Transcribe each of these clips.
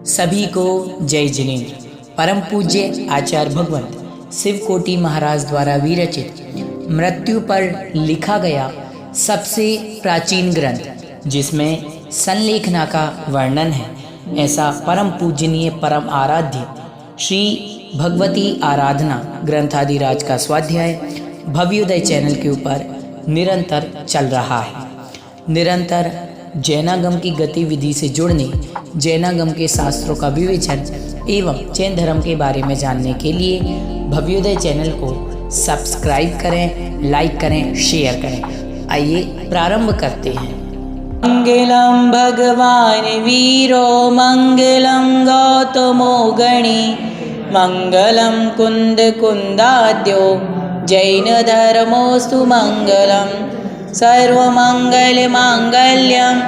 सभी को जय जिनेन्द्र। परम पूज्य आचार्य भगवंत शिवकोटि महाराज द्वारा विरचित मृत्यु पर लिखा गया सबसे प्राचीन ग्रंथ, जिसमें संलेखना का वर्णन है, ऐसा परम पूजनीय परम आराध्य श्री भगवती आराधना ग्रंथादिराज का स्वाध्याय भव्योदय चैनल के ऊपर निरंतर चल रहा है। निरंतर जैनागम की गतिविधि से जुड़ने, जैनागम के शास्त्रों का विवेचन एवं जैन धर्म के बारे में जानने के लिए भव्योदय चैनल को सब्सक्राइब करें, लाइक करें, शेयर करें। आइए प्रारंभ करते हैं। मंगलम भगवान वीरो मंगलम गौतमो गणी मंगलम कुंद कुंदाद्यो जैन धर्मोस्तु मंगलम सर्वमंगल मांगल्यम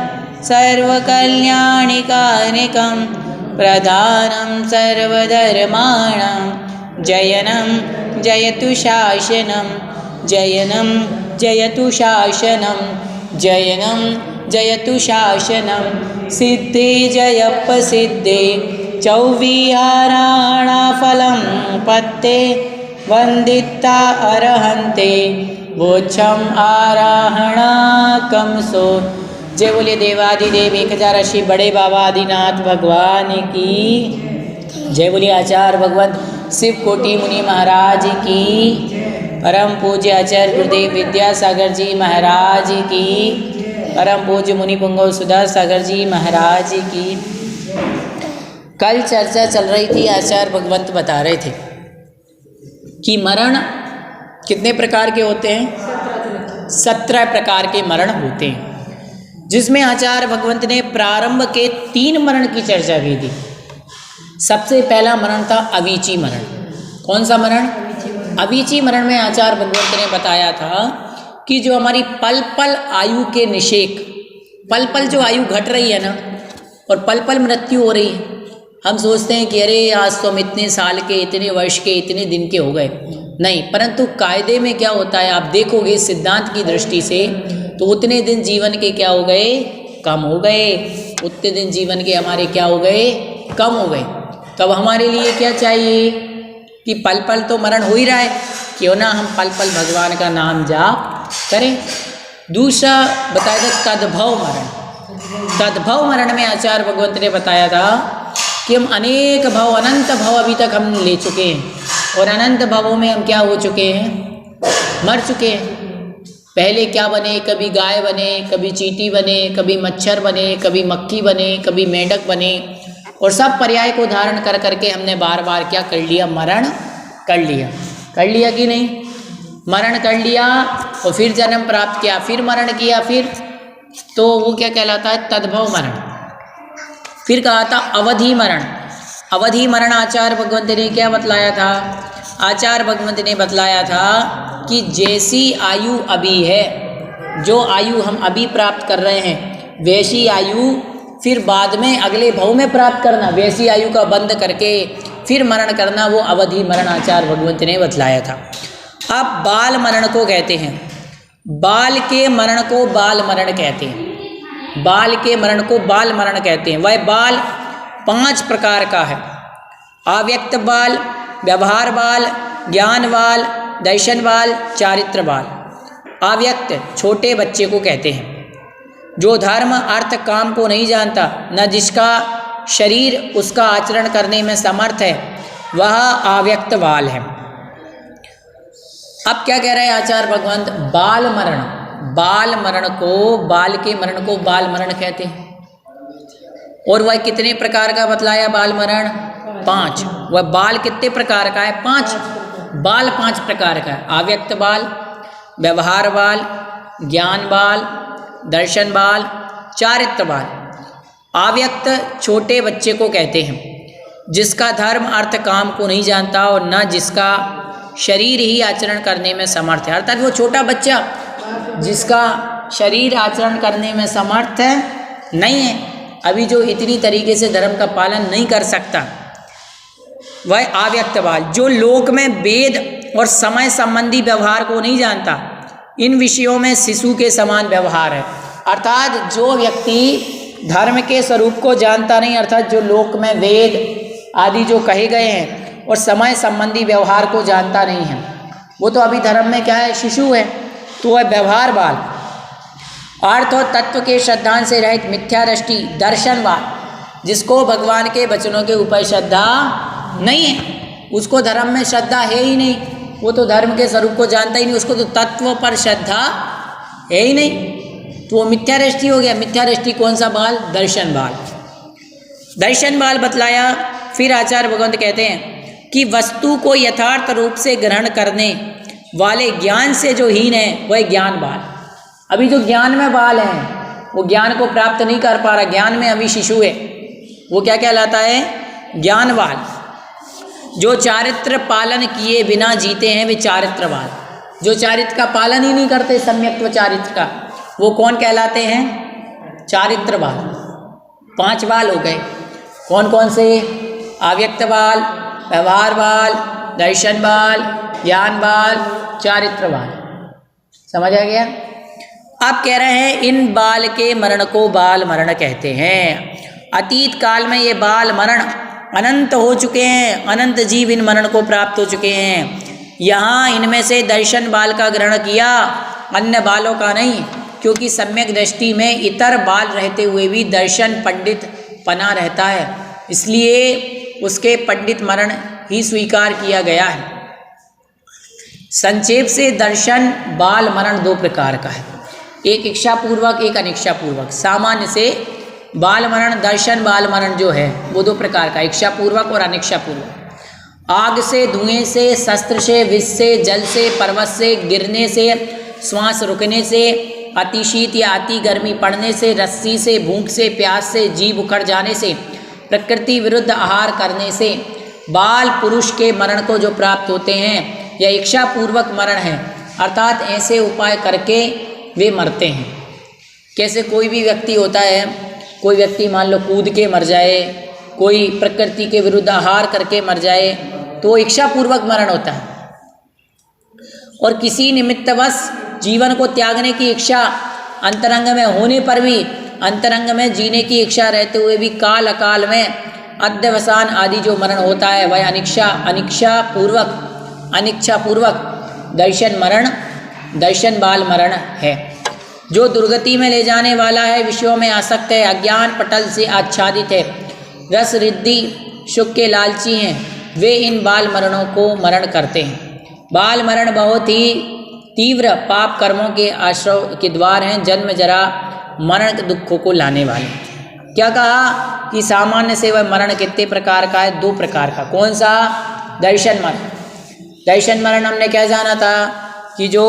सर्वकल्याणिकानिकं प्रधानं सर्वधर्माणां जयनं जयतु शासनं जयनं जयतु शासनं जयनं जयतु शासनं सिद्धे जयप्रसिद्धे चौविहाराणाफलं पत्ते वन्दिता अर्हन्ते वोच्छम आराहणा कमसो। जय बोलिए देवादिदेव 1080 बड़े बाबा आदिनाथ भगवान की। जय बोलिए आचार्य भगवंत शिवकोटि मुनि महाराज की। परम पूज्य आचार्य गुरुदेव विद्यासागर जी महाराज की। परम पूज्य मुनि पुंगव सुधा सागर जी महाराज की। कल चर्चा चल रही थी, आचार्य भगवंत बता रहे थे कि मरण कितने प्रकार के होते हैं? 17 प्रकार के मरण होते हैं, जिसमें आचार्य भगवंत ने प्रारंभ के 3 मरण की चर्चा की थी। सबसे पहला मरण था अवीची मरण। कौन सा मरण? अवीची मरण में आचार्य भगवंत ने बताया था कि जो हमारी पल पल आयु के निषेक, पल पल जो आयु घट रही है ना, और पल पल मृत्यु हो रही है, हम सोचते हैं कि अरे आज तो हम इतने साल के, इतने वर्ष के, इतने दिन के हो गए। नहीं, परंतु कायदे में क्या होता है, आप देखोगे सिद्धांत की दृष्टि से, तो उतने दिन जीवन के क्या हो गए? कम हो गए। उतने दिन जीवन के हमारे क्या हो गए? कम हो गए। तब हमारे लिए क्या चाहिए कि पल पल तो मरण हो ही रहा है, क्यों ना हम पल पल भगवान का नाम जाप करें। दूसरा बताया था तद्भव मरण। तद्भव मरण में आचार्य भगवंत ने बताया था कि हम अनेक भव, अनंत भव अभी तक हम ले चुके हैं, और अनंत भवों में हम क्या हो चुके हैं? मर चुके हैं। पहले क्या बने? कभी गाय बने, कभी चींटी बने, कभी मच्छर बने, कभी मक्खी बने, कभी मेंढक बने, और सब पर्याय को धारण कर करके हमने बार बार क्या कर लिया? मरण कर लिया। कर लिया कि नहीं? मरण कर लिया और फिर जन्म प्राप्त किया, फिर मरण किया, फिर तो वो क्या कहलाता है? तद्भव मरण। फिर कहा था अवधि मरण। अवधि मरण आचार्य भगवंत ने क्या बतलाया था? आचार्य भगवंत ने बतलाया था कि जैसी आयु अभी है, जो आयु हम अभी प्राप्त कर रहे हैं, वैसी आयु फिर बाद में अगले भव में प्राप्त करना, वैसी आयु का बंद करके फिर मरण करना, वो अवधि मरण आचार्य भगवंत ने बतलाया था। अब बाल मरण को कहते हैं, बाल के मरण को बाल मरण कहते हैं। बाल के मरण को बाल मरण कहते हैं। वह बाल 5 प्रकार का है। अव्यक्त बाल, व्यवहार बाल, ज्ञान बाल, दर्शन बाल, चारित्र बाल। अव्यक्त छोटे बच्चे को कहते हैं, जो धर्म अर्थ काम को नहीं जानता, न जिसका शरीर उसका आचरण करने में समर्थ है, वह अव्यक्त बाल है। अब क्या कह रहे हैं आचार्य भगवंत? बाल मरण। बाल मरण को, बाल के मरण को बाल मरण कहते हैं। और वह कितने प्रकार का बतलाया? बाल मरण 5। वह बाल कितने प्रकार का है? 5 बाल 5 प्रकार का है। अव्यक्त बाल, व्यवहार बाल, ज्ञान बाल, दर्शन बाल, चारित्र बाल। अव्यक्त छोटे बच्चे को कहते हैं, जिसका धर्म अर्थ काम को नहीं जानता और न जिसका शरीर ही आचरण करने में समर्थ है। अर्थात वो छोटा बच्चा जिसका शरीर आचरण करने में समर्थ है नहीं है, अभी जो इतनी तरीके से धर्म का पालन नहीं कर सकता, वह अव्यक्त बाल। जो लोक में वेद और समय संबंधी व्यवहार को नहीं जानता, इन विषयों में शिशु के समान व्यवहार है। अर्थात जो व्यक्ति धर्म के स्वरूप को जानता नहीं, अर्थात जो लोक में वेद आदि जो कहे गए हैं और समय संबंधी व्यवहार को जानता नहीं है, वो तो अभी धर्म में क्या है, शिशु है, तो वह व्यवहार बाल। अर्थ और तत्व के श्रद्धांत से रहित मिथ्या दृष्टि दर्शनवाद, जिसको भगवान के वचनों के ऊपर श्रद्धा नहीं है, उसको धर्म में श्रद्धा है ही नहीं, वो तो धर्म के स्वरूप को जानता ही नहीं, उसको तो तत्व पर श्रद्धा है ही नहीं, तो वो मिथ्या दृष्टि हो गया। मिथ्या दृष्टि कौन सा बाल? दर्शन बाल। दर्शन बाल बतलाया। फिर आचार्य भगवंत कहते हैं कि वस्तु को यथार्थ रूप से ग्रहण करने वाले ज्ञान से जो हीन है वह ज्ञान बाल। अभी जो ज्ञान में बाल हैं वो ज्ञान को प्राप्त नहीं कर पा रहा, ज्ञान में अभी शिशु है, वो क्या कहलाता है? ज्ञान बाल। जो चारित्र पालन किए बिना जीते हैं वे चारित्र बाल। जो चारित्र का पालन ही नहीं करते, सम्यक्त्व चारित्र का, वो कौन कहलाते हैं? चारित्र बाल। 5 बाल हो गए। कौन कौन से? अव्यक्त बाल, व्यवहार बाल, दर्शन बाल, ज्ञान बाल, चारित्र बाल। समझ आ गया? अब कह रहे हैं इन बाल के मरण को बाल मरण कहते हैं। अतीत काल में ये बाल मरण अनंत हो चुके हैं, अनंत जीव इन मरण को प्राप्त हो चुके हैं। यहाँ इनमें से दर्शन बाल का ग्रहण किया, अन्य बालों का नहीं, क्योंकि सम्यक दृष्टि में इतर बाल रहते हुए भी दर्शन पंडित पना रहता है, इसलिए उसके पंडित मरण ही स्वीकार किया गया है। संक्षेप से दर्शन बाल मरण 2 प्रकार का है, एक इच्छापूर्वक, एक अनिच्छापूर्वक। सामान्य से बाल मरण, दर्शन बाल मरण जो है वो 2 प्रकार का, इच्छापूर्वक और अनिच्छापूर्वक। आग से, धुएं से, शस्त्र से, विष से, जल से, पर्वत से गिरने से, श्वास रुकने से, अति शीत या अति गर्मी पड़ने से, रस्सी से, भूख से, प्यास से, जीभ उखड़ जाने से, प्रकृति विरुद्ध आहार करने से बाल पुरुष के मरण को जो प्राप्त होते हैं यह इच्छापूर्वक मरण है, अर्थात ऐसे उपाय करके वे मरते हैं। कैसे? कोई भी व्यक्ति होता है, कोई व्यक्ति मान लो कूद के मर जाए, कोई प्रकृति के विरुद्ध आहार करके मर जाए, तो इच्छापूर्वक मरण होता है। और किसी निमित्तवश जीवन को त्यागने की इच्छा अंतरंग में होने पर भी, अंतरंग में जीने की इच्छा रहते हुए भी काल अकाल में अध्यवसान आदि जो मरण होता है वह अनिच्छापूर्वक दर्शन मरण, दर्शन बाल मरण है। जो दुर्गति में ले जाने वाला है, विषयों में आसक्त है, अज्ञान पटल से आच्छादित है, रस रिद्धि सुख के लालची हैं, वे इन बाल मरणों को मरण करते हैं। बाल मरण बहुत ही तीव्र पाप कर्मों के आश्रय के द्वार हैं, जन्म जरा मरण के दुखों को लाने वाले। क्या कहा कि सामान्य से वह मरण कितने प्रकार का है? 2 प्रकार का। कौन सा? दर्शन मरण। दर्शन मरण हमने क्या जाना था कि जो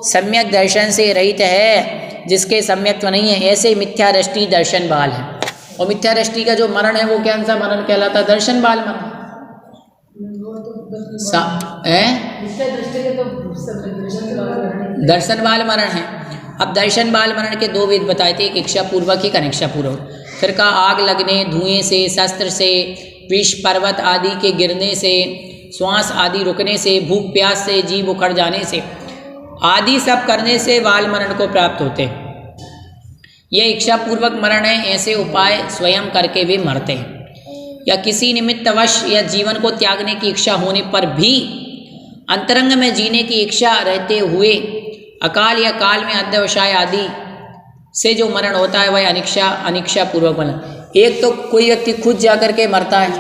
सम्यक दर्शन से रहित है, जिसके सम्यक्त्व नहीं है, ऐसे मिथ्या दृष्टि दर्शन बाल है। और मिथ्या दृष्टि का जो मरण है वो कौन सा मरण कहलाता? दर्शन बाल मरण। दर्शन बाल मरण है। अब दर्शन बाल मरण के 2 वेद बताए थे, एक इच्छापूर्वक, एक अनिच्छापूर्वक। फिर का आग लगने, धुएं से, शस्त्र से, विष पर्वत आदि के गिरने से, श्वास आदि रुकने से, भूख प्यास से, जीभ उखड़ जाने से आदि सब करने से बाल मरण को प्राप्त होते हैं। यह इच्छापूर्वक मरण है, ऐसे उपाय स्वयं करके वे मरते हैं। या किसी निमित्तवश या जीवन को त्यागने की इच्छा होने पर भी अंतरंग में जीने की इच्छा रहते हुए अकाल या काल में अध्यवसाय आदि से जो मरण होता है वह अनिच्छापूर्वक मरण। एक तो कोई व्यक्ति खुद जाकर के मरता है,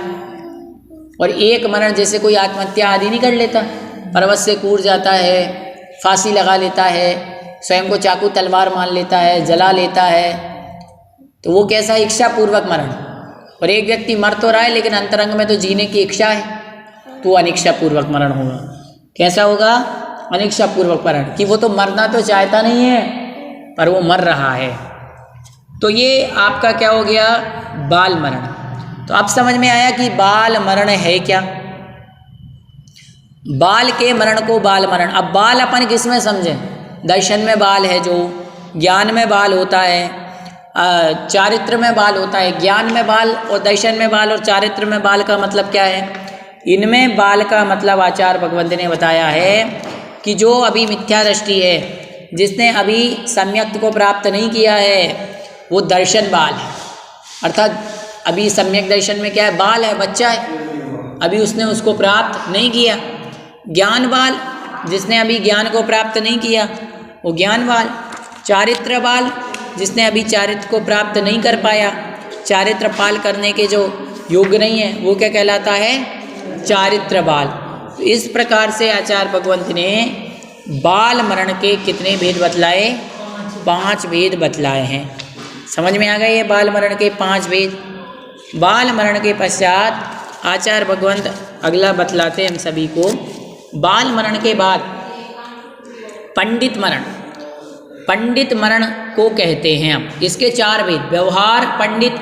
और एक मरण जैसे कोई आत्महत्या आदि नहीं कर लेता, पर्वत से कूद जाता है, फांसी लगा लेता है, स्वयं को चाकू तलवार मान लेता है, जला लेता है, तो वो कैसा? इच्छापूर्वक मरण। और एक व्यक्ति मर तो रहा है लेकिन अंतरंग में तो जीने की इच्छा है, तो अनिच्छापूर्वक मरण होगा। कैसा होगा? अनिच्छापूर्वक मरण, कि वो तो मरना तो चाहता नहीं है पर वो मर रहा है। तो ये आपका क्या हो गया? बाल मरण। तो अब समझ में आया कि बाल मरण है क्या? बाल के मरण को बाल मरण। अब बाल अपन किस में समझें? दर्शन में बाल है, जो ज्ञान में बाल होता है, चारित्र में बाल होता है। ज्ञान में बाल और दर्शन में बाल और चारित्र में बाल का मतलब क्या है? इनमें बाल का मतलब आचार्य भगवंत ने बताया है कि जो अभी मिथ्या दृष्टि है, जिसने अभी सम्यक्त को प्राप्त नहीं किया है, वो दर्शन बाल है। अर्थात अभी सम्यक दर्शन में क्या है, बाल है, बच्चा है, अभी उसने उसको प्राप्त नहीं किया। ज्ञान बाल, जिसने अभी ज्ञान को प्राप्त नहीं किया वो ज्ञान बाल। चारित्र बाल, जिसने अभी चारित्र को प्राप्त नहीं कर पाया, चारित्र पाल करने के जो योग्य नहीं है, वो क्या कहलाता है, चारित्र बाल। तो इस प्रकार से आचार्य भगवंत ने बाल मरण के कितने भेद बतलाए, 5 भेद बतलाए हैं। समझ में आ गए ये बाल मरण के 5 भेद। बाल मरण के पश्चात आचार्य भगवंत अगला बतलाते हम सभी को। बाल मरण के बाद पंडित मरण, पंडित मरण को कहते हैं हम। इसके 4 भेद, व्यवहार पंडित,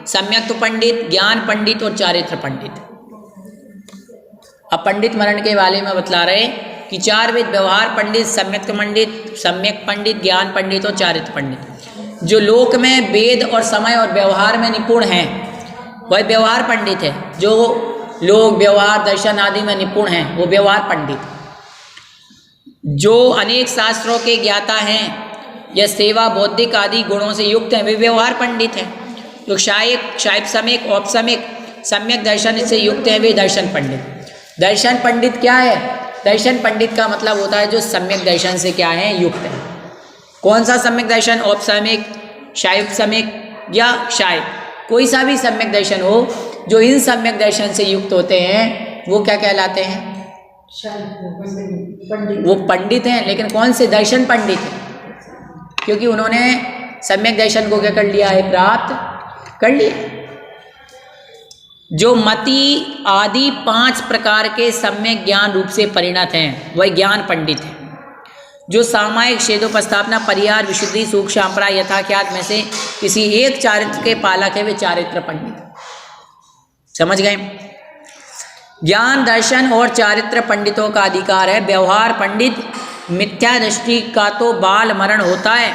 सम्यक पंडित, ज्ञान पंडित और चारित्र पंडित। अब पंडित मरण के बारे में बतला रहे कि 4 भेद, व्यवहार पंडित, सम्यक पंडित, ज्ञान पंडित और चारित्र पंडित। जो लोक में वेद और समय और व्यवहार में निपुण हैं वह व्यवहार पंडित है। जो लोग व्यवहार दर्शन आदि में निपुण हैं वो व्यवहार पंडित। जो अनेक शास्त्रों के ज्ञाता हैं या सेवा बौद्धिक आदि गुणों से युक्त हैं वे व्यवहार पंडित हैं। जो शायक सम्यक औपसम्यक सम्यक दर्शन से युक्त हैं वे दर्शन पंडित। दर्शन पंडित क्या है, दर्शन पंडित का मतलब होता है जो सम्यक दर्शन से क्या है, युक्त है। कौन सा सम्यक दर्शन, औपसम्यक, शायक सम्यक या शायक, कोई सा भी सम्यक दर्शन हो, जो इन सम्यक दर्शन से युक्त होते हैं वो क्या कहलाते हैं, वो पंडित हैं। लेकिन कौन से, दर्शन पंडित हैं, क्योंकि उन्होंने सम्यक दर्शन को क्या कर लिया है, प्राप्त कर लिया। जो मति आदि 5 प्रकार के सम्यक ज्ञान रूप से परिणत हैं वह ज्ञान पंडित है। जो सामायिक छेदोपस्थापना परिहार विशुद्धि सूक्ष्म शांपरा यथाख्यात में से किसी एक चारित्र के पालक है वे चारित्र पंडित। समझ गए। ज्ञान दर्शन और चारित्र पंडितों का अधिकार है। व्यवहार पंडित, मिथ्या दृष्टि का तो बाल मरण होता है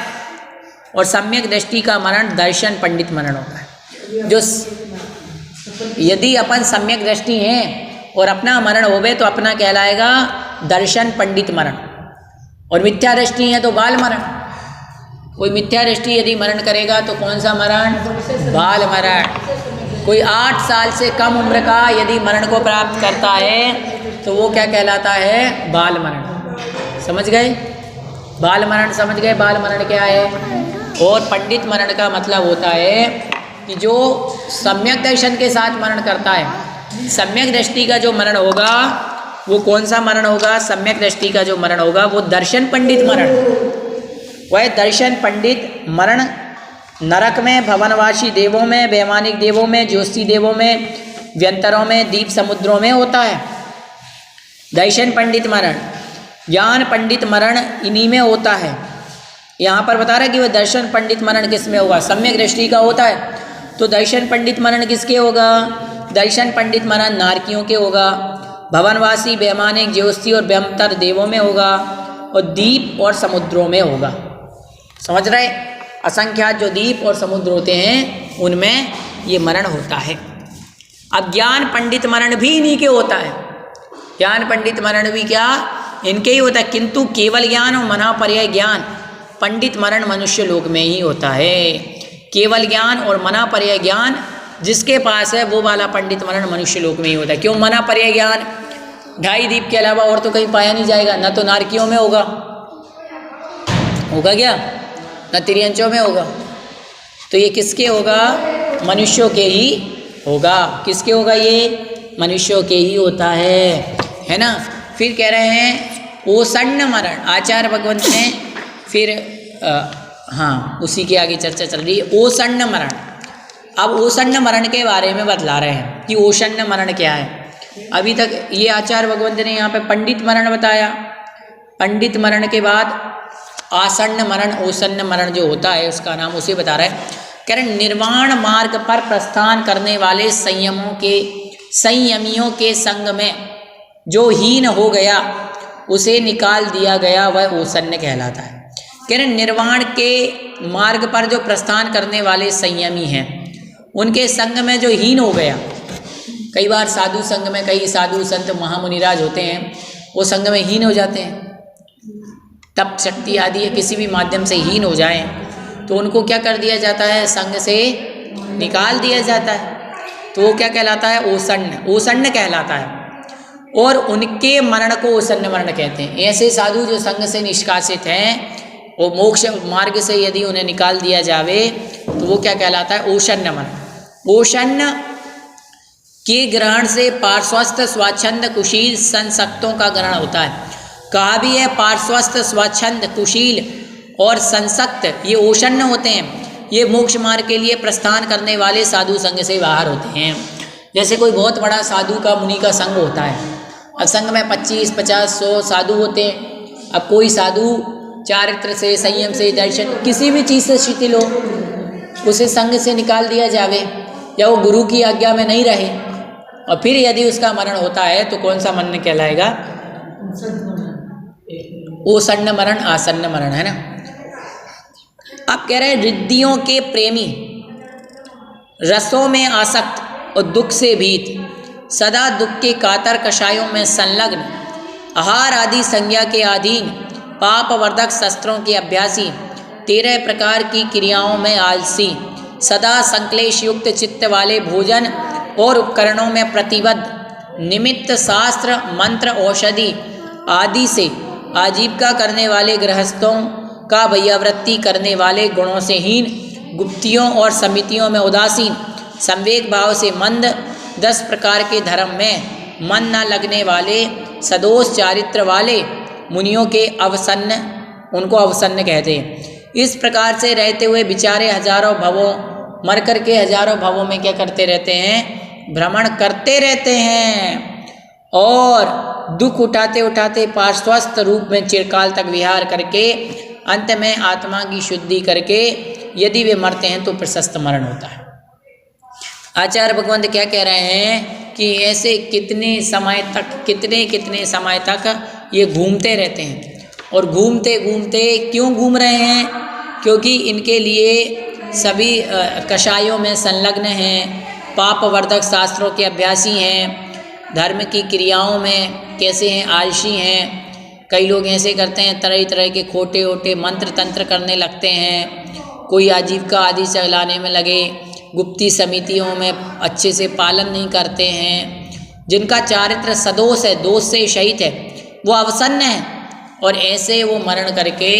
और सम्यक दृष्टि का मरण दर्शन पंडित मरण होता है। जो यदि अपन सम्यक दृष्टि हैं और अपना मरण होवे तो अपना कहलाएगा दर्शन पंडित मरण, और मिथ्या दृष्टि है तो बाल मरण। कोई मिथ्या दृष्टि यदि मरण करेगा तो कौन सा मरण, बाल मरण। कोई 8 साल से कम उम्र का यदि मरण को प्राप्त करता है तो वो क्या कहलाता है, बाल मरण। समझ गए, बाल मरण समझ गए। बाल मरण क्या है। और पंडित मरण का मतलब होता है कि जो सम्यक दर्शन के साथ मरण करता है। सम्यक दृष्टि का जो मरण होगा वो कौन सा मरण होगा, सम्यक दृष्टि का जो मरण होगा वो दर्शन पंडित मरण। वह दर्शन पंडित मरण नरक में, भवनवासी देवों में, वैमानिक देवों में, ज्योतिषी देवों में, व्यंतरों में, द्वीप समुद्रों में होता है दर्शन पंडित मरण। ज्ञान पंडित मरण इन्हीं में होता है। यहाँ पर बता रहा है कि वह दर्शन पंडित मरण किस में होगा, सम्यक दृष्टि का होता है। तो दर्शन पंडित मरण किसके होगा, दर्शन पंडित मरण नारकियों के होगा, भवनवासी, वैमानिक, ज्योतिषी और व्यंतर देवों में होगा, और द्वीप और समुद्रों में होगा। समझ रहे, असंख्यात जो द्वीप और समुद्र होते हैं उनमें ये मरण होता है। अब ज्ञान पंडित मरण भी इन्हीं के होता है। ज्ञान पंडित मरण भी क्या, इनके ही होता है। किंतु केवल ज्ञान और मना पर्याय ज्ञान पंडित मरण मनुष्य लोक में ही होता है। केवल ज्ञान और मना पर्याय ज्ञान जिसके पास है वो वाला पंडित मरण मनुष्य लोक में ही होता है। क्यों, मना पर्याय ज्ञान 2.5 द्वीप के अलावा और तो कहीं पाया नहीं जाएगा। न तो नारकियों में होगा क्या, न तिर्यंचों में होगा। तो ये किसके होगा, मनुष्यों के ही होगा। किसके होगा, ये मनुष्यों के ही होता है ना। फिर कह रहे हैं ओसन्न मरण। आचार्य भगवंत ने फिर उसी के आगे चर्चा चल रही है, ओसन्न मरण। अब ओसन्न मरण के बारे में बतला रहे हैं कि ओसन्न मरण क्या है। अभी तक ये आचार्य भगवंत ने यहाँ पे पंडित मरण बताया। पंडित मरण के बाद आसन्न मरण, ओसन्न मरण जो होता है उसका नाम उसे बता रहा है। कह रहे निर्वाण मार्ग पर प्रस्थान करने वाले संयमियों के संग में जो हीन हो गया उसे निकाल दिया गया, वह ओसन्न कहलाता है। कह रहे निर्वाण के मार्ग पर जो प्रस्थान करने वाले संयमी हैं उनके संग में जो हीन हो गया। कई बार साधु संग में, कई साधु संत महामुनिराज होते हैं वो संग में हीन हो जाते हैं, तप शक्ति आदि किसी भी माध्यम से हीन हो जाएं तो उनको क्या कर दिया जाता है, संग से निकाल दिया जाता है तो वो क्या कहलाता है? ओसन्न, ओसन्न कहलाता है। और उनके मरण को ओसन्न मरण कहते हैं। ऐसे साधु जो संघ से निष्कासित हैं, वो मोक्ष मार्ग से यदि उन्हें निकाल दिया जावे तो वो क्या कहलाता है? ओसन्न मरण। ओसन्न के ग्रहण से पार्श्वस्थ स्वच्छंद कुशील संसक्तों का ग्रहण होता है। कहा भी है पार्श्वस्थ स्वच्छंद कुशील और संसक्त ये ओसन्न होते हैं। ये मोक्ष मार्ग के लिए प्रस्थान करने वाले साधु संघ से बाहर होते हैं। जैसे कोई बहुत बड़ा साधु का मुनि का संघ होता है, अब संघ में 25, 50, 100 साधु होते हैं। अब कोई साधु चारित्र से, संयम से, दर्शन किसी भी चीज़ से शिथिल हो, उसे संघ से निकाल दिया जावे या वो गुरु की आज्ञा में नहीं रहे और फिर यदि उसका मरण होता है तो कौन सा मरण कहलाएगा? ओसन्न मरण, आसन्न मरण, है ना। आप कह रहे हैं रिद्धियों के प्रेमी, रसों में आसक्त और दुख से भीत, सदा दुख के कातर कषायों में संलग्न, आहार आदि संज्ञा के अधीन, पापवर्धक शस्त्रों के अभ्यासी, 13 प्रकार की क्रियाओं में आलसी, सदा संक्लेश युक्त चित्त वाले, भोजन और उपकरणों में प्रतिबद्ध, निमित्त शास्त्र मंत्र औषधि आदि से आजीविका करने वाले, गृहस्थों का भैयावृत्ति करने वाले, गुणों से हीन, गुप्तियों और समितियों में उदासीन, संवेग भाव से मंद, 10 प्रकार के धर्म में मन न लगने वाले, सदोष चारित्र वाले मुनियों के अवसन्न, उनको अवसन्न कहते हैं। इस प्रकार से रहते हुए बेचारे हजारों भवों, मर कर के हजारों भवों में क्या करते रहते हैं? भ्रमण करते रहते हैं और दुख उठाते उठाते पार्श्वस्थ रूप में चिरकाल तक विहार करके अंत में आत्मा की शुद्धि करके यदि वे मरते हैं तो प्रशस्त मरण होता है। आचार्य भगवंत क्या कह रहे हैं कि ऐसे कितने कितने समय तक ये घूमते रहते हैं। और घूमते घूमते क्यों घूम रहे हैं? क्योंकि इनके लिए सभी कषायों में संलग्न हैं, पापवर्धक शास्त्रों के अभ्यासी हैं, धर्म की क्रियाओं में कैसे हैं? आलसी हैं। कई लोग ऐसे करते हैं, तरह तरह के खोटे ओटे मंत्र तंत्र करने लगते हैं, कोई आजीविका आदि चलाने में लगे, गुप्ती समितियों में अच्छे से पालन नहीं करते हैं। जिनका चारित्र सदोष है, दोष से शहीद है, वो अवसन्न है और ऐसे वो मरण करके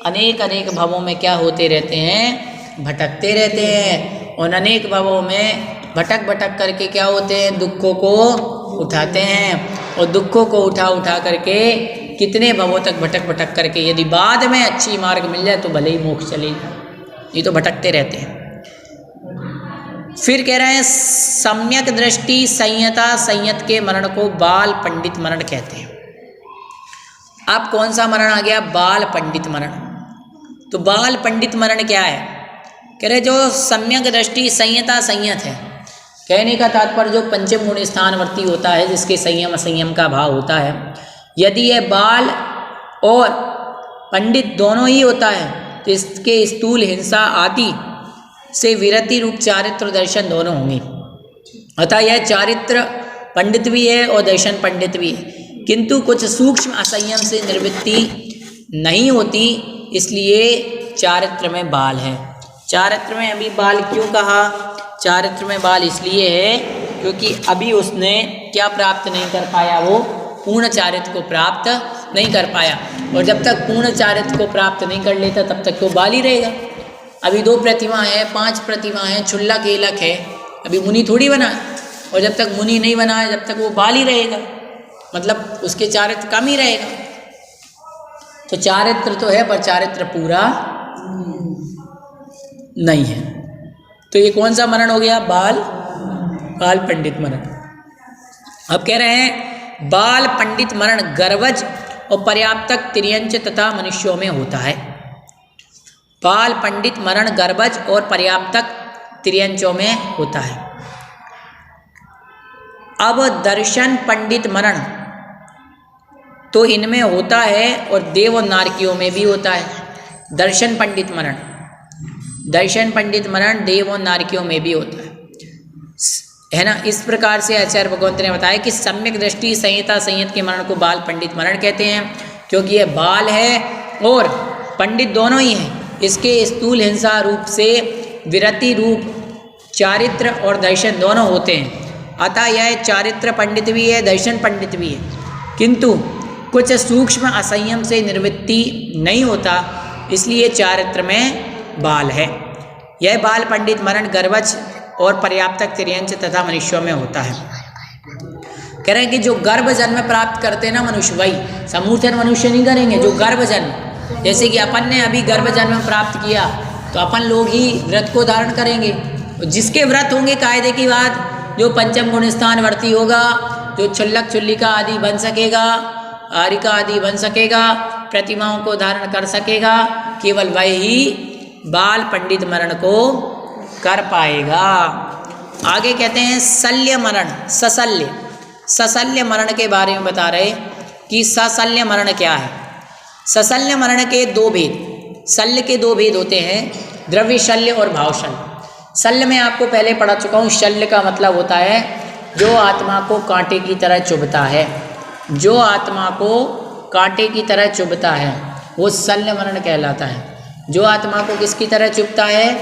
अनेक अनेक भवों में क्या होते रहते हैं? भटकते रहते हैं। और अनेक भवों में भटक भटक करके क्या होते हैं? दुखों को उठाते हैं और दुखों को उठा उठा करके कितने भवों तक भटक भटक करके यदि बाद में अच्छी मार्ग मिल जाए तो भले ही मोक्ष चले जाए, ये तो भटकते रहते हैं। फिर कह रहे हैं सम्यक दृष्टि संयता संयत के मरण को बाल पंडित मरण कहते हैं। अब कौन सा मरण आ गया? बाल पंडित मरण। तो बाल पंडित मरण क्या है? कह रहे जो सम्यक दृष्टि संयता संयत है। कहने का तात्पर्य जो पंचम गुण स्थानवर्ती होता है, जिसके संयम असंयम का भाव होता है, यदि यह बाल और पंडित दोनों ही होता है तो इसके स्थूल हिंसा आदि से विरति रूप चारित्र दर्शन दोनों होंगे। अतः यह चारित्र पंडित भी है और दर्शन पंडित भी है, किंतु कुछ सूक्ष्म असंयम से निवृत्ति नहीं होती, इसलिए चारित्र में बाल है। चारित्र में अभी बाल क्यों कहा? चारित्र में बाल इसलिए है क्योंकि अभी उसने क्या प्राप्त नहीं कर पाया? वो पूर्ण चारित्र को प्राप्त नहीं कर पाया। और जब तक पूर्ण चारित्र को प्राप्त नहीं कर लेता तब तक तो बाल ही रहेगा। अभी 2 प्रतिमा है, 5 प्रतिमा है, छुल्ला केलक है, अभी मुनि थोड़ी बना है। और जब तक मुनि नहीं बना है जब तक वो बाल ही रहेगा, मतलब उसके चारित्र कम ही रहेगा। तो चारित्र तो है पर चारित्र पूरा नहीं है। तो ये कौन सा मरण हो गया? बाल पंडित मरण। अब कह रहे हैं बाल पंडित मरण गर्वज और पर्याप्तक तिर्यंच तथा मनुष्यों में होता है। बाल पंडित मरण गर्भज और पर्याप्तक तिर्यंचों में होता है। अब दर्शन पंडित मरण तो इनमें होता है और देव और नारकियों में भी होता है। दर्शन पंडित मरण देव और नारकियों में भी होता है ना। इस प्रकार से आचार्य भगवंत ने बताया कि सम्यक दृष्टि संहिता संयत के मरण को बाल पंडित मरण कहते हैं, क्योंकि यह बाल है और पंडित दोनों ही हैं। इसके स्थूल हिंसा रूप से विरति रूप चारित्र और दर्शन दोनों होते हैं। अतः यह चारित्र पंडित भी है, दर्शन पंडित भी है, किंतु कुछ सूक्ष्म असंयम से निवृत्ति नहीं होता, इसलिए चारित्र में बाल है। यह बाल पंडित मरण गर्भज और पर्याप्तक तिर्यंच तथा मनुष्यों में होता है। कह रहे हैं कि जो गर्भ जन्म प्राप्त करते हैं ना मनुष्य, वही समूर्धन मनुष्य नहीं करेंगे। जो गर्भ जन्म, जैसे कि अपन ने अभी गर्भ जन्म प्राप्त किया तो अपन लोग ही व्रत को धारण करेंगे। जिसके व्रत होंगे कायदे की बात, जो पंचम गुण स्थान वर्ती होगा, जो छुल्लक छुल्लिका आदि बन सकेगा, आरिका आदि बन सकेगा, प्रतिमाओं को धारण कर सकेगा, केवल वही बाल पंडित मरण को कर पाएगा। आगे कहते हैं शल्य मरण, सशल्य। सशल्य मरण के बारे में बता रहे कि सशल्य मरण क्या है। सशल्य मरण के दो भेद, शल्य के दो भेद होते हैं, द्रव्य शल्य और भाव शल्य। शल्य में आपको पहले पढ़ा चुका हूँ। शल्य का मतलब होता है जो आत्मा को कांटे की तरह चुभता है, जो आत्मा को कांटे की तरह चुभता है वो शल्य मरण कहलाता है। जो आत्मा को किसकी तरह चुभता है?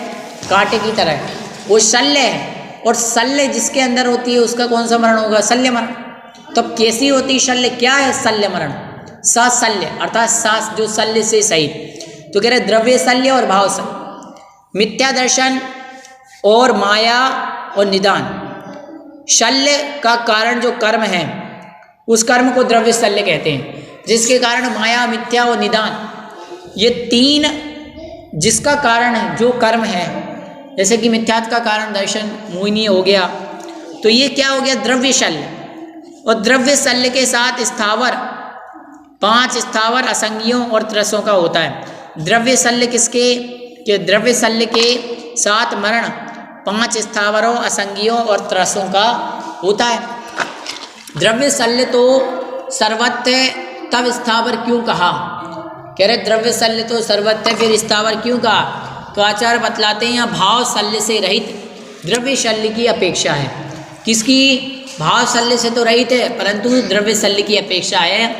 कांटे की तरह, वो शल्य है। और शल्य जिसके अंदर होती है उसका कौन सा मरण होगा? शल्य मरण। तो कैसी होती शल्य? क्या है शल्य मरण? सशल्य अर्थात सास जो शल्य से सहित। तो कह रहे द्रव्य शल्य और भाव शल्य, मिथ्या दर्शन और माया और निदान। शल्य का कारण जो कर्म है उस कर्म को द्रव्य शल्य कहते हैं, जिसके कारण माया, मिथ्या और निदान, ये तीन जिसका कारण है जो कर्म है, जैसे कि मिथ्यात्व का कारण दर्शन मोहिनी हो गया, तो ये क्या हो गया? द्रव्य शल्य। और द्रव्य शल्य के साथ स्थावर, 5 स्थावर असंगियों और त्रसों का होता है। द्रव्य शल्य किसके? कि द्रव्य शल्य के साथ मरण 5 स्थावरों, असंगियों और त्रसों का होता है। द्रव्य शल्य तो सर्वत्र, तब स्थावर क्यों कहा? कह रहे द्रव्य शल्य तो सर्वत्र, फिर स्थावर क्यों कहा? तो आचार्य बतलाते हैं यहाँ भाव शल्य से रहित द्रव्य शल्य की अपेक्षा है। किसकी? भाव शल्य से तो रहित है, परंतु द्रव्य शल्य की अपेक्षा है।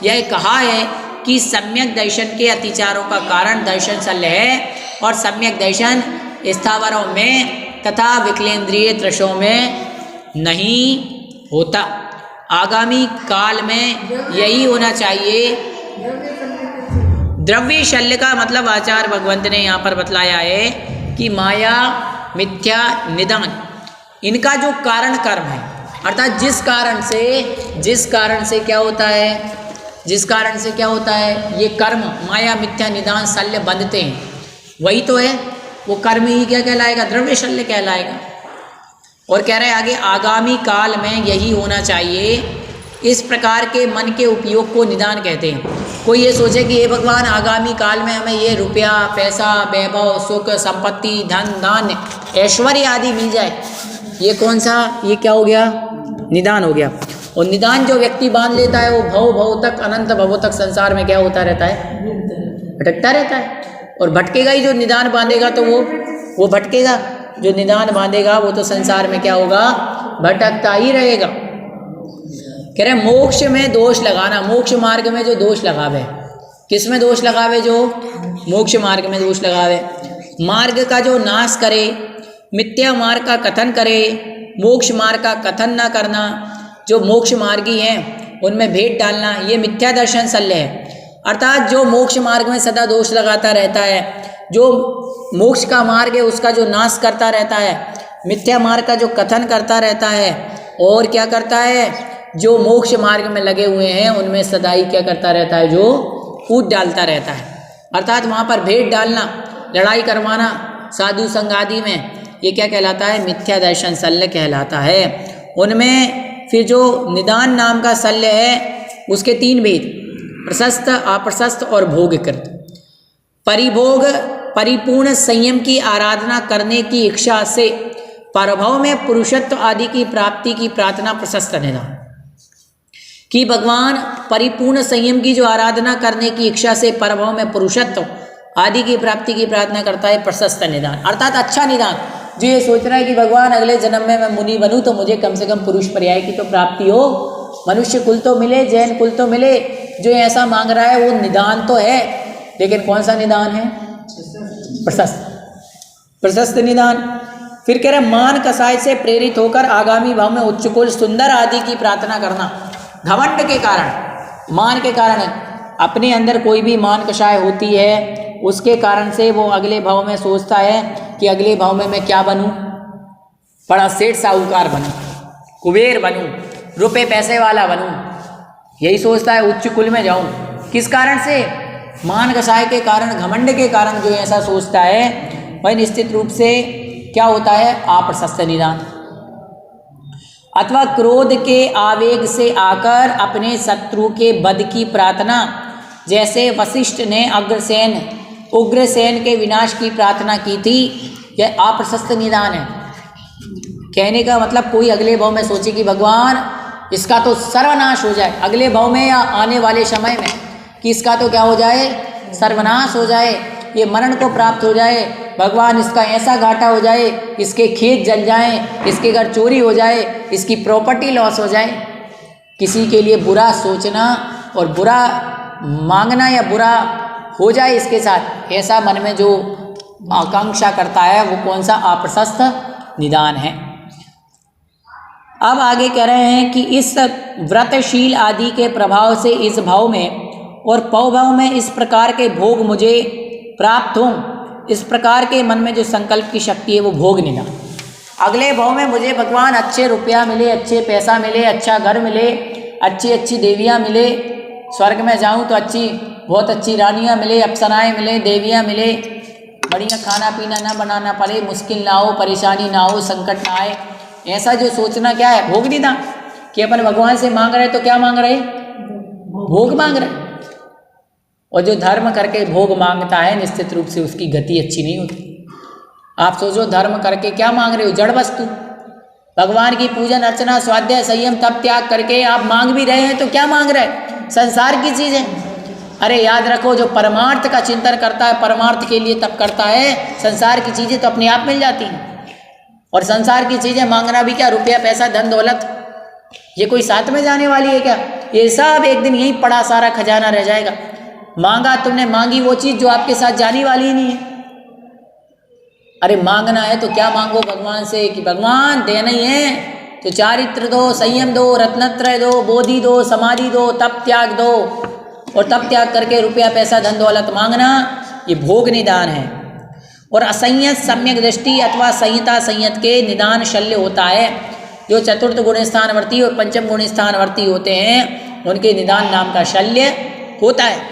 यह कहा है कि सम्यक दर्शन के अतिचारों का कारण दर्शन शल्य है, और सम्यक दर्शन स्थावरों में तथा विकलेंद्रिय त्रसों में नहीं होता। आगामी काल में यही होना चाहिए। द्रव्य शल्य का मतलब आचार्य भगवंत ने यहाँ पर बतलाया है कि माया, मिथ्या, निदान, इनका जो कारण कर्म है, अर्थात जिस कारण से क्या होता है, जिस कारण से क्या होता है, ये कर्म माया, मिथ्या, निदान, शल्य बंधते हैं, वही तो है वो कर्म ही क्या कहलाएगा? द्रव्य शल्य कहलाएगा। और कह रहे हैं आगे, आगामी काल में यही होना चाहिए। इस प्रकार के मन के उपयोग को निदान कहते हैं। कोई ये सोचे कि ये भगवान आगामी काल में हमें ये रुपया, पैसा, वैभव, सुख, संपत्ति, धन, धान्य, ऐश्वर्य आदि मिल जाए, ये कौन सा, ये क्या हो गया? निदान हो गया। और निदान जो व्यक्ति बांध लेता है वो भव तक, अनंत भवों तक संसार में क्या होता रहता है? भटकता रहता है। और भटकेगा ही, जो निदान बांधेगा तो वो भटकेगा, जो निदान बांधेगा वो तो संसार में क्या होगा? भटकता ही रहेगा। कह रहे मोक्ष में दोष लगाना, मोक्ष मार्ग में जो दोष लगावे, किस में दोष लगावे? जो मोक्ष मार्ग में दोष लगावे, मार्ग का जो नाश करे, मिथ्या मार्ग का कथन करे, मोक्ष मार्ग का कथन ना करना, जो मोक्ष मार्गी हैं उनमें भेद डालना, ये मिथ्या दर्शन शल्य है। अर्थात जो मोक्ष मार्ग में सदा दोष लगाता रहता है, जो मोक्ष का मार्ग है उसका जो नाश करता रहता है, मिथ्या मार्ग का जो कथन करता रहता है, और क्या करता है? जो मोक्ष मार्ग में लगे हुए हैं उनमें सदा ही क्या करता रहता है? जो कूद डालता रहता है। अर्थात वहाँ पर भेद डालना, लड़ाई करवाना साधु संग आदि में, ये क्या कहलाता है? मिथ्या दर्शन शल्य कहलाता है। उनमें फिर जो निदान नाम का शल्य है उसके 3 भेद, प्रशस्त, अप्रशस्त और भोगकृत। परिभोग, परिपूर्ण संयम की आराधना करने की इच्छा से परभव में पुरुषत्व आदि की प्राप्ति की प्रार्थना प्रशस्त निदान। कि भगवान परिपूर्ण संयम की जो आराधना करने की इच्छा से परभव में पुरुषत्व आदि की प्राप्ति की प्रार्थना करता है प्रशस्त निदान, अर्थात अच्छा निदान। जो ये सोच रहा है कि भगवान अगले जन्म में मैं मुनि बनूं तो मुझे कम से कम पुरुष पर्याय की तो प्राप्ति हो, मनुष्य कुल तो मिले, जैन कुल तो मिले, जो ऐसा मांग रहा है वो निदान तो है, लेकिन कौन सा निदान है? प्रशस्त, प्रशस्त निदान। फिर कह रहे मान कसाय से प्रेरित होकर आगामी भाव में उच्च कुल सुंदर आदि की प्रार्थना करना। घमंड के कारण, मान के कारण, अपने अंदर कोई भी मान कषाय होती है, उसके कारण से वो अगले भाव में सोचता है कि अगले भाव में मैं क्या बनूं, बड़ा सेठ साहूकार बनूं, कुबेर बनूं, रुपए पैसे वाला बनूं, यही सोचता है, उच्च कुल में जाऊं। किस कारण से? मान कषाय के कारण, घमंड के कारण जो ऐसा सोचता है वह निश्चित रूप से क्या होता है, अप्रशस्त निदान अथवा क्रोध के आवेग से आकर अपने शत्रु के वध की प्रार्थना, जैसे वशिष्ठ ने उग्रसेन के विनाश की प्रार्थना की थी, यह अप्रशस्त निदान है। कहने का मतलब कोई अगले भाव में सोचे कि भगवान इसका तो सर्वनाश हो जाए, अगले भाव में या आने वाले समय में कि इसका तो क्या हो जाए, सर्वनाश हो जाए, ये मरण को प्राप्त हो जाए, भगवान इसका ऐसा घाटा हो जाए, इसके खेत जल जाएं, इसके घर चोरी हो जाए, इसकी प्रॉपर्टी लॉस हो जाए। किसी के लिए बुरा सोचना और बुरा मांगना या बुरा हो जाए इसके साथ, ऐसा मन में जो आकांक्षा करता है वो कौन सा अप्रशस्त निदान है। अब आगे कह रहे हैं कि इस व्रतशील आदि के प्रभाव से इस भाव में और पौभाव में इस प्रकार के भोग मुझे प्राप्त हों, इस प्रकार के मन में जो संकल्प की शक्ति है वो भोग निदान। अगले भाव में मुझे भगवान अच्छे रुपया मिले, अच्छे पैसा मिले, अच्छा घर मिले, अच्छी अच्छी देवियाँ मिले, स्वर्ग में जाऊं तो बहुत अच्छी रानियाँ मिले, अप्सराएँ मिले, देवियाँ मिले, बढ़िया खाना पीना ना बनाना पड़े, मुश्किल ना हो, परेशानी ना हो, संकट ना आए, ऐसा जो सोचना क्या है, भोग निदान। कि अपन भगवान से मांग रहे तो क्या मांग रहे, भोग मांग रहे। और जो धर्म करके भोग मांगता है निश्चित रूप से उसकी गति अच्छी नहीं होती। आप सोचो धर्म करके क्या मांग रहे हो, जड़ वस्तु। भगवान की पूजन अर्चना स्वाध्याय संयम तप त्याग करके आप मांग भी रहे हैं तो क्या मांग रहे हैं, संसार की चीजें। अरे याद रखो, जो परमार्थ का चिंतन करता है, परमार्थ के लिए तप करता है, संसार की चीजें तो अपने आप मिल जाती हैं। और संसार की चीजें मांगना भी क्या, रुपया पैसा धन दौलत, ये कोई साथ में जाने वाली है क्या? ये सब एक दिन यहीं पड़ा सारा खजाना रह जाएगा। मांगा तुमने, मांगी वो चीज जो आपके साथ जाने वाली ही नहीं है। अरे मांगना है तो क्या मांगो भगवान से कि भगवान देना ही है तो चारित्र दो, संयम दो, रत्नत्रय दो, बोधि दो, समाधि दो, तप त्याग दो। और तप त्याग करके रुपया पैसा धन दौलत मांगना ये भोग निदान है। और असंयत सम्यक दृष्टि अथवा संहिता संयत के निदान शल्य होता है। जो चतुर्थ गुण स्थानवर्ती और पंचम गुण स्थानवर्ती होते हैं उनके निदान नाम का शल्य होता है।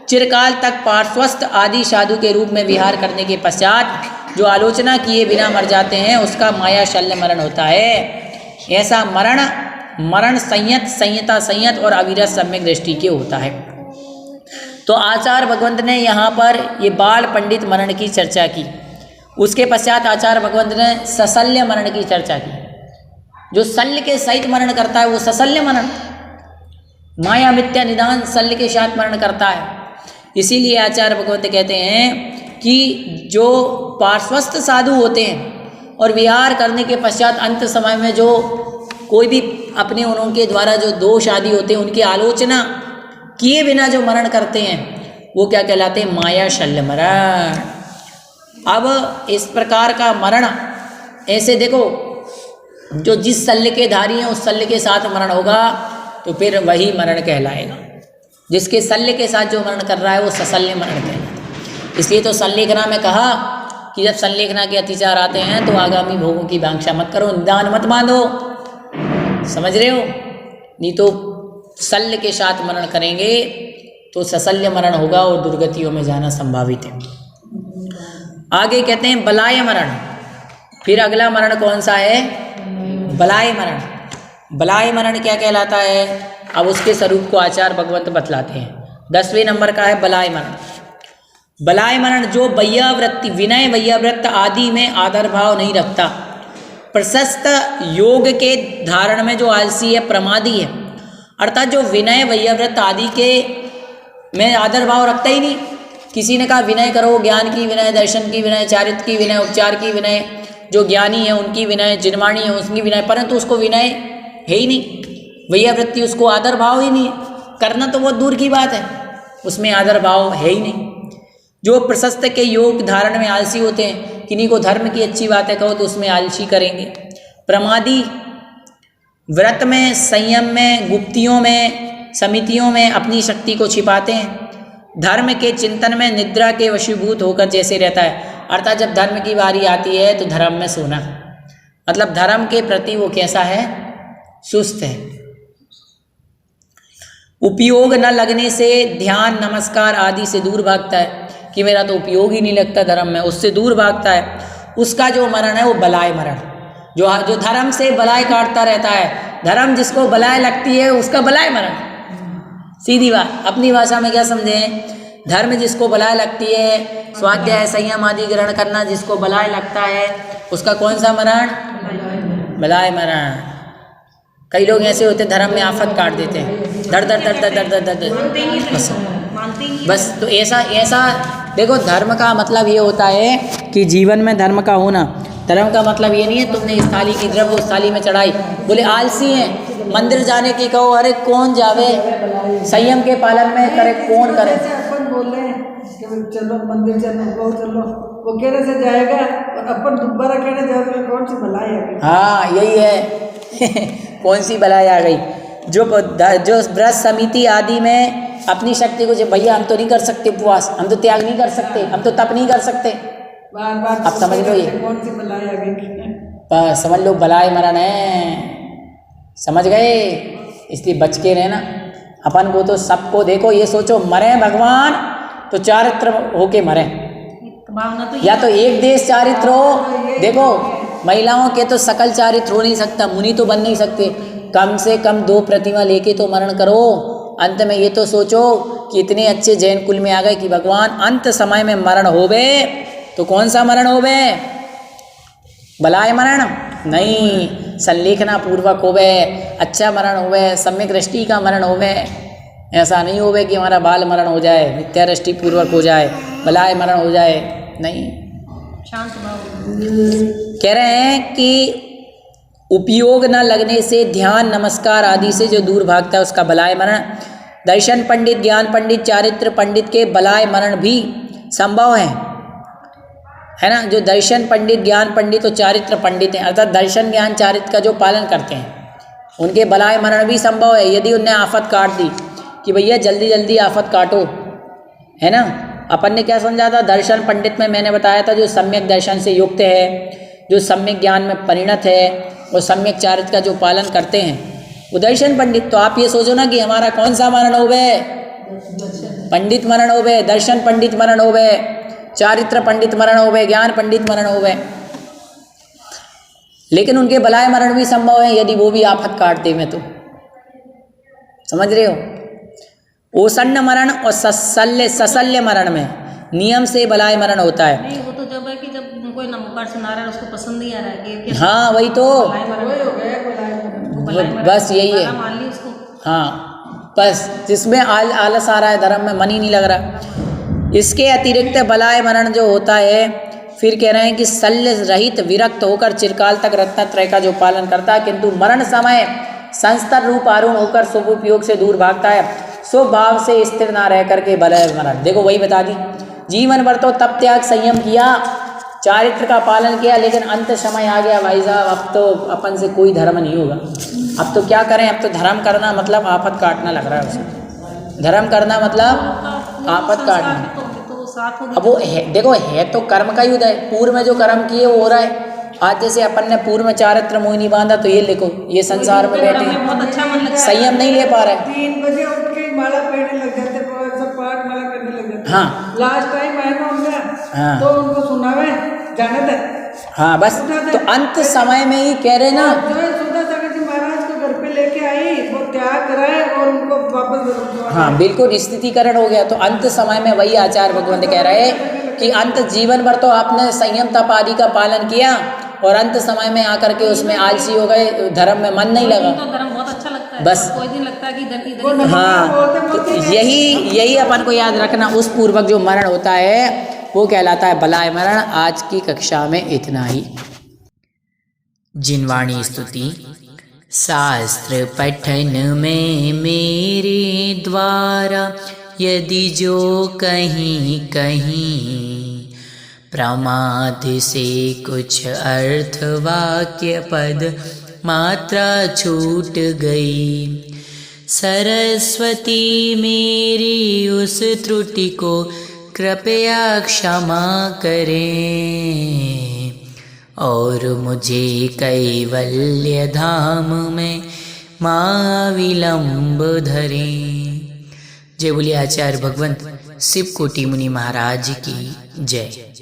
चिरकाल तक पार्श्वस्थ आदि साधु के रूप में विहार करने के पश्चात जो आलोचना किए बिना मर जाते हैं उसका माया शल्य मरण होता है। ऐसा मरण संयत, संहिता संयत और अविरत सम्यक दृष्टि के होता है। तो आचार्य भगवंत ने यहाँ पर ये बाल पंडित मरण की चर्चा की। उसके पश्चात आचार्य भगवंत ने सशल्य मरण की चर्चा की। जो शल्य के सहित मरण करता है वो सशल्य मरण, माया मिथ्या निदान शल्य के साथ मरण करता है। इसीलिए आचार्य भगवंत कहते हैं कि जो पार्श्वस्थ साधु होते हैं और विहार करने के पश्चात अंत समय में जो कोई भी अपने उनके द्वारा जो दोष आदि होते हैं उनकी आलोचना किए बिना जो मरण करते हैं वो क्या कहलाते हैं, माया शल्य मरण। अब इस प्रकार का मरण ऐसे देखो, जो जिस शल्य के धारी हैं उस शल्य के साथ मरण होगा तो फिर वही मरण कहलाएगा। जिसके शल्य के साथ जो मरण कर रहा है वो सशल्य मरण कहलाएगा। इसलिए तो संलेखना में कहा कि जब संलेखना के अतिचार आते हैं तो आगामी भोगों की वांछा मत करो, निदान मत बांधो, समझ रहे हो? नहीं तो शल्य के साथ मरण करेंगे तो सशल्य मरण होगा और दुर्गतियों में जाना संभावित है। आगे कहते हैं बलाय मरण। फिर अगला मरण कौन सा है, बलाय मरण। बलाय मरण क्या कहलाता है, अब उसके स्वरूप को आचार्य भगवंत बतलाते हैं। 10वें नंबर का है बलाय मरण। बलाय मरण जो वैयावृत्ति, विनय वैयावृत्त आदि में आदर भाव नहीं रखता, प्रशस्त योग के धारण में जो आलसी है, प्रमादी है, अर्थात जो विनय वैयावृत्त आदि के में आदर भाव रखता ही नहीं। किसी ने कहा विनय करो, ज्ञान की विनय, दर्शन की विनय, चारित्र की विनय, उपचार की विनय, जो ज्ञानी है उनकी विनय, जिनवाणी है उसकी विनय, परंतु उसको विनय है ही नहीं, वैयावृत्ति उसको आदर भाव ही नहीं, करना तो बहुत दूर की बात है, उसमें आदर भाव है ही नहीं। जो प्रशस्त के योग धारण में आलसी होते हैं, किन्हीं को धर्म की अच्छी बातें कहो तो उसमें आलसी करेंगे। प्रमादी व्रत में, संयम में, गुप्तियों में, समितियों में अपनी शक्ति को छिपाते हैं। धर्म के चिंतन में निद्रा के वशीभूत होकर जैसे रहता है, अर्थात जब धर्म की बारी आती है तो धर्म में सोना, मतलब धर्म के प्रति वो कैसा है, सुस्त है। उपयोग न लगने से ध्यान, नमस्कार आदि से दूर भागता है कि मेरा तो उपयोग ही नहीं लगता धर्म में, उससे दूर भागता है। उसका जो मरण है वो बलाय मरण, जो धर्म से बलाय काटता रहता है, धर्म जिसको बलाय लगती है उसका बलाय मरण। सीधी बात, अपनी भाषा में क्या समझें, धर्म जिसको बलाय लगती है, स्वाध्याय संयम आदि ग्रहण करना जिसको बलाय लगता है, उसका कौन सा मरण, बलाय मरण। कई लोग ऐसे होते धर्म में आफत काट देते हैं, दर दर दर दर दर दर दर बस। तो ऐसा देखो, धर्म का मतलब ये होता है कि जीवन में धर्म का होना। धर्म का मतलब ये नहीं है तुमने इस थाली की द्रव्य उस थाली में चढ़ाई। बोले आलसी हैं, मंदिर जाने की कहो, अरे कौन जावे, संयम के पालन में करे कौन करे। अपन बोले चलो मंदिर चलो, वो कहने से जाएगा और अपन दोबारा कहने जाएगा, कौन सी भलाई है। हाँ यही है कौन सी भलाई आ गई। जो व्रत समिति आदि में अपनी शक्ति को, भैया हम तो नहीं कर सकते उपवास, हम तो त्याग नहीं कर सकते, हम तो तप नहीं कर सकते, बार अब समझ लो ये कौन सी भलाई आ गई। समझ लो बलाय मरण है, समझ गए। इसलिए बच के रहना। अपन को तो सबको देखो, ये सोचो मरे भगवान तो चारित्र होके मरे, या तो एक देश चारित्र हो। देखो महिलाओं के तो सकल चारित्र हो नहीं सकता, मुनि तो बन नहीं सकते, कम से कम 2 प्रतिमा लेके तो मरण करो। अंत में ये तो सोचो कि इतने अच्छे जैन कुल में आ गए कि भगवान अंत समय में मरण होवे तो कौन सा मरण होवे, बलाय मरण नहीं, संलेखना पूर्वक होवे, अच्छा मरण होवे, सम्यक दृष्टि का मरण होवे। ऐसा नहीं होवे कि हमारा बाल मरण हो जाए, मिथ्या दृष्टि पूर्वक हो जाए, बलाय मरण हो जाए, नहीं। शांत भाव कह रहे हैं कि उपयोग न लगने से ध्यान, नमस्कार आदि से जो दूर भागता है उसका बलाय मरण। दर्शन पंडित, ज्ञान पंडित, चारित्र पंडित के बलाय मरण भी संभव है ना। जो दर्शन पंडित, ज्ञान पंडित और चारित्र पंडित हैं, अर्थात दर्शन ज्ञान चारित्र का जो पालन करते हैं, उनके बलाय मरण भी संभव है यदि उनने आफत काट दी कि भैया जल्दी जल्दी आफत काटो, है ना। अपन ने क्या समझा था, दर्शन पंडित में मैंने बताया था जो सम्यक दर्शन से युक्त है, जो सम्यक ज्ञान में परिणत है और सम्यक चारित्र का जो पालन करते हैं वो दर्शन पंडित। तो आप ये सोचो ना कि हमारा कौन सा मरण होवे, पंडित मरण होवे, दर्शन पंडित मरण होवे, चारित्र पंडित मरण होवे, ज्ञान पंडित मरण होवे। लेकिन उनके बलाय मरण भी संभव है यदि वो भी आफत काटते में, तो समझ रहे हो। ओसन्न मरण और सशल्य मरण में नियम से बलाय मरण होता है। नहीं, वो तो जब है कि जब कोई नमोकार सुना रहा है उसको पसंद नहीं आ रहा है कि हाँ वही तो, बस यही है। मान ली उसको, हाँ बस जिसमें आलस आ रहा है, धर्म में मन ही नहीं लग रहा। इसके अतिरिक्त बलाय मरण जो होता है, फिर कह रहे हैं कि शल्य रहित विरक्त होकर चिरकाल तक रत्नत्रय का जो पालन करता है, किंतु मरण समय संस्तर रूप आरूढ़ होकर शुभ उपयोग से दूर भागता है, शुभ भाव से स्थिर ना रह करके बलाय मरण। देखो वही बता दी, जीवन भर तो तप त्याग संयम किया, चारित्र का पालन किया, लेकिन अंत समय आ गया भाई साहब, अब तो अपन से कोई धर्म नहीं होगा। अब तो क्या करें, अब तो धर्म करना मतलब आफत काटना लग रहा है उसे। धर्म करना मतलब आफत काटना। अब वो है, देखो है तो कर्म का युद्ध है, पूर्व में जो कर्म किए वो हो रहा है। आज जैसे अपन ने पूर्व में चारित्र मोह नहीं बांधा तो ये लिखो, ये संसार में बैठे बहुत अच्छा मन लगता है, संयम नहीं ले पा रहे। 3 बजे उठ के माला पहनने लग जाते, सब पाठ माला करने लग जाते। हाँ लास्ट टाइम आए ना उनका, हाँ। तो उनको सुनावे जाने दे। हाँ बस, तो अंत समय में ही कह रहे ना, जो है सुधा सागर जी महाराज को घर पे लेके आई, वो त्याग कराए और उनको वापस। हाँ बिल्कुल स्थितिकरण हो गया। तो अंत समय में वही आचार्य भगवंत कह रहे कि अंत जीवन भर तो आपने संयम तप आदि का पालन किया और अंत समय में आकर के उसमें आलसी हो गए, धर्म में मन नहीं लगा। तो धर्म बहुत अच्छा लगता है, बस कोई दिन लगता है कि हाँ, तो यही अपन को याद रखना। उस पूर्वक जो मरण होता है वो कहलाता है बलाय मरण। आज की कक्षा में इतना ही। जिनवाणी स्तुति। शास्त्र पठन में मेरे द्वारा यदि जो कहीं कहीं प्रमाद से कुछ अर्थ वाक्य पद मात्रा छूट गई, सरस्वती मेरी उस त्रुटि को कृपया क्षमा करें और मुझे कैवल्य धाम में महाविलंब धरें। जय बोलिए आचार्य भगवंत शिव कोटि मुनि महाराज की जय।